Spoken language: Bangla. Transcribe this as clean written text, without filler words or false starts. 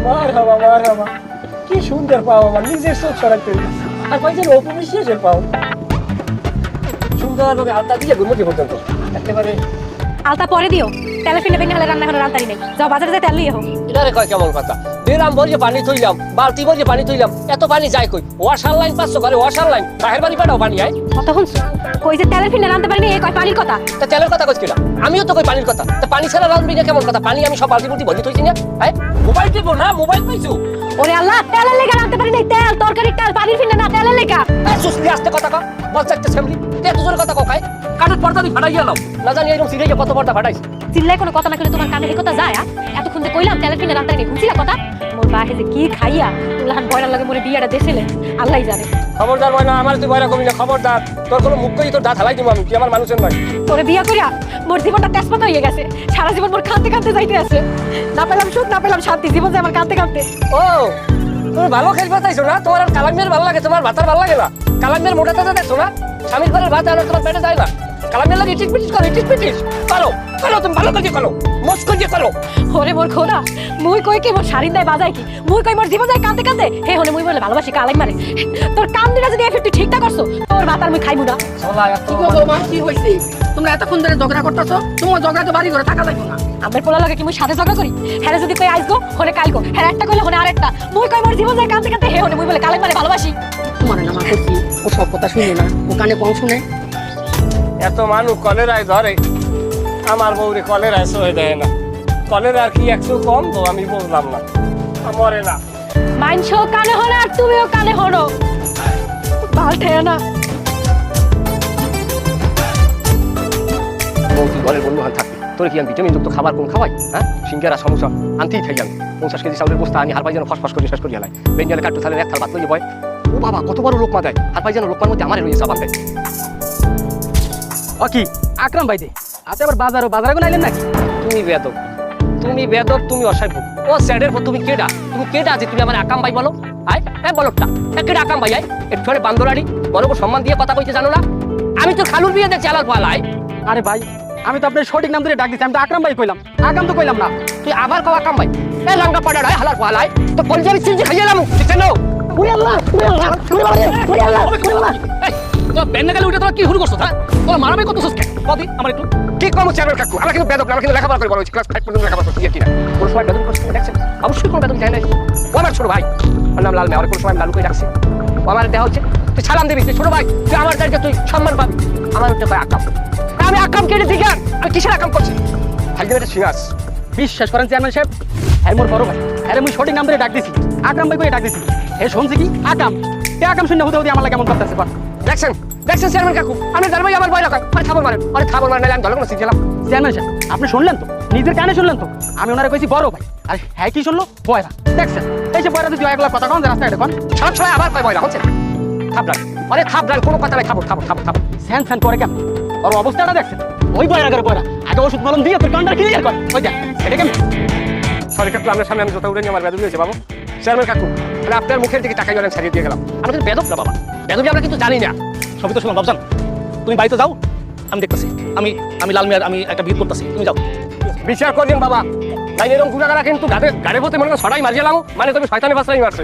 মারহাবা কি সুন্দর পাও আমার নিজের চোখ সরাইতে আর কয়েকজন অপবিশ্বাসের পাও সুন্দর ভাবে আলতা দিয়ে গুমতি পর্যন্ত একেবারে আলতা পরে দিও তেলে ফিনে ভেঙে হলে রান্না করার আলতারি নেই যাও বাজারে যাই তেল নিয়ে হোক এটা রে কয় কেমন কথা বেরাম ভরিয়ে পানি থইলাম বালতি ভরিয়ে পানি থইলাম এত পানি যায় কই ওয়াশার লাইন 500 করে ওয়াশার লাইন বাহির বাড়ি পাঠাও পানি আয় কত শুনছো কই যে তেলে ফিনে রান্না পারিনি এই কয় পানির কথা তা তেলের কথা কইছ কিনা আমিও তো কই পানির কথা তা পানি ছাড়া রাঁধবি না কেমন কথা পানি আমি সব বালতি বুলতি ভরি থইছি না হ্যাঁ মোবাইল টিপো না মোবাইল পাইছো ওরে আল্লাহ তেলের লেগা রান্না পারিনি তেল তরকারি তেল পানির ফিনে না তেলের লেগা সুসলি আস্তে কথা কও বলছ একটা সেমলি তে দুজনের কথা কও কাই কানের পর্দা দি ফাটাই গেলাম না জানি এরকম সিরিয়াসে কত পর্দা ফাটাইছ চিল্লাই কোনো কথা না কইলে তোমার কানে এই কথা যায় এতক্ষণ যে কইলাম তেলের ফিনে রান্না নেই বুঝছিলা কথা মোর বাহে যে কি খাইয়া তুলহান বয়রা লাগে মোরে বিয়াটা দেছিলে আল্লাহই জানে খবরদার বয়না আমার তুই বয়রা কবি না খবরদার তোর কোনো মুখ কই তোর দাঁত হালাই দিব আমি কি আমার মানুষের নয় তোরে বিয়া কইরা মোর জীবনটা তেজপাতা হয়ে গেছে সারা জীবন মোর কাঁদতে কাঁদতে যাইতে আছে না পেলাম সুখ না পেলাম শান্তি জীবন যে আমার কাঁদতে কাঁদতে ও তুমি ভালো খেলবে তাইছো না তোমার আর কালামের ভালো লাগে তোমার ভাতার ভালো লাগে না কালামের মোটা তাজা দেখছো না স্বামীর ঘরের ভাত আর তোমার পেটে যায় না কালামের লাগে ইটিস পিটিস করো ইটিস পিটিস করো করো তুমি ভালো করে করো মস্ত করে করো ওরে মোর খোদা মুই কই কি মোর শাড়ির দায় বাজাই কি মুই কই মোর জীবন যায় কাঁদতে কাঁদতে হে হলে মুই বলে ভালোবাসি কালাই মারে তোর কাম দিনা যদি এফেক্ট ঠিক না করছো তোর ভাত আর মুই খাইবো না চলা এত কি গো বৌমা কি হইছে তোমরা এতক্ষণ ধরে ঝগড়া করতেছো তোমার ঝগড়া তো বাড়ি ঘরে থাকা যাইবো না আমার পোলা লাগে কি মুই সাথে ঝগড়া করি হ্যাঁ যদি কই আইসগো হলে কালগো হ্যাঁ একটা কইলে হলে আরেকটা মুই কই মোর জীবন যায় কাঁদতে কাঁদতে হে হলে মুই বলে কালাই মারে ভালোবাসি তোমার না মা কইছি ও সব কথা শুনে না ও কানে কম শুনে এত মানুষ কলেরায় ধরে আমার বউরে কলেরায় সয়ে দেয় না কলেরা কি একটু কম তো আমি বুঝলাম না মরে না মাইনছো কানে হলো আর তুমিও কানে হলো বালঠে না বউ তুই ঘরের বন্ধু হাল থাকবি তোর কি আমি ভিটামিন যুক্ত খাবার কোন খাওয়াই হ্যাঁ সিঙ্গারা সমস্যা আনতেই থাকি আমি 50 কেজি চাউলের বস্তা আনি হার পাই যেন ফসফস করে শেষ করি হেলাই বেঞ্জালে কাট্টু থালে এক থাল ভাত লইয়ে বয় ও বাবা কত বড় লোকমা দেয় হার পাই যেন লোকমার মধ্যে আমার রয়েছে সাবান দেয় কি আকরাম ভাই দে আচ্ছা আবার বাজারে কোন আইলেন নাকি তুমি বেদব তুমি অসভ্য ও স্যাডের পর তুমি কেডা আছে তুমি আমার আকাম ভাই বলো আয় হ্যাঁ বলোটা কেডা আকাম ভাই আয় একটু বান্দরাড়ি বড় বড় সম্মান দিয়ে কথা কইতে জানো না আমি তো খালুর বিয়ে দেখছি আলাল পালাই আরে ভাই আমি তো আপনার সঠিক নাম ধরে ডাক দিচ্ছি আমি তো আকরাম ভাই কইলাম আকাম তো কইলাম না তুই আবার কও আকাম ভাই এ লাঙ্গা পাড়া রায় হালাল পালাই তো পরিচয় চিনতে খাইলাম কেন ওরে আল্লাহ তো বেন্না গেলে উঠে তোরা কি শুরু করছো হ্যাঁ তোরা মারামারি করতেছিস কেন কদি আমার একটু কি কম চেয়ারম্যান কাকু আমরা কিন্তু বেদব আমরা কিন্তু লেখাপড়া করে বড় হয়েছি ক্লাস 5 পর্যন্ত লেখাপড়া করছি কি না কোন সময় বেদব করছিস দেখছেন অবশ্যই কোন বেদব যায় না ও আমার ছোট ভাই ওর নাম লাল মেয়ে আর কোন সময় লালু কই রাখছি ও আমার দেহ হচ্ছে তুই সালাম দিবি তুই ছোট ভাই তুই আমার দায়িত্ব তুই সম্মান পাবি আমার হচ্ছে ভাই আকাম আমি আকাম কেটে দিই কেন আমি কিসের আকাম করছি হালকা একটা সিঙ্গাস বিশ্বাস করেন চেয়ারম্যান সাহেব হ্যাঁ মোর বড় ভাই হ্যাঁ মুই সঠিক নাম ধরে ডাক দিছি আকরাম ভাই কই ডাক দিছি হে শুনছি কি আকাম তে আকাম শুনে হতে হতে আমার কেমন করতেছে দেখছেন চেয়ারম্যান কাকু আমি জানবাই আমার ভয় রাখায় আরে থাবর মারেন আমি দলে কোনো শিখলাম চেয়ারম্যান সাহেব আপনি শুনলেন তো নিজের কানে শুনলেন তো আমি ওনারে কইছি বড় ভাই আর হ্যাঁ কি শুনলো বয়রা দেখছেন এই যে বয়রা যদি একলা কথা কন রাস্তায় দেখুন সব সময় আবার কয় ভয় হচ্ছে থাবরান কোনো কথা নাই থাবর স্যান করে কেমন ওর অবস্থাটা দেখছেন ওই বয়রা করে বয়রা আগে ওষুধ মলম দিয়ে তোর কান্ডার ক্লিয়ার কর ওই দেখ এটা কেমন সরি কাকু আপনার সামনে আমি জোতা উড়ে নিয়ে আমার বেদবি হয়েছে বাবু চেয়ারম্যান কাকু মানে আপনার মুখের দিকে টাকা জলেন ছাড়িয়ে দিয়ে গেলাম আমরা কিন্তু বেদব না বাবা বেদবি আমরা কিন্তু জানি না সবই তো শুনলাম বাবজান তুমি বাড়িতে যাও আমি দেখতেছি আমি লাল মিয়ার আমি একটা ভিড় করতেছি তুমি যাও বিচার করবেন বাবা তাই এরকম গুণাগারা কিন্তু গাড়ি পথে মনে হয় সবাই মারিয়ে মানে তুমি শয়তানি বাসরাই মারছে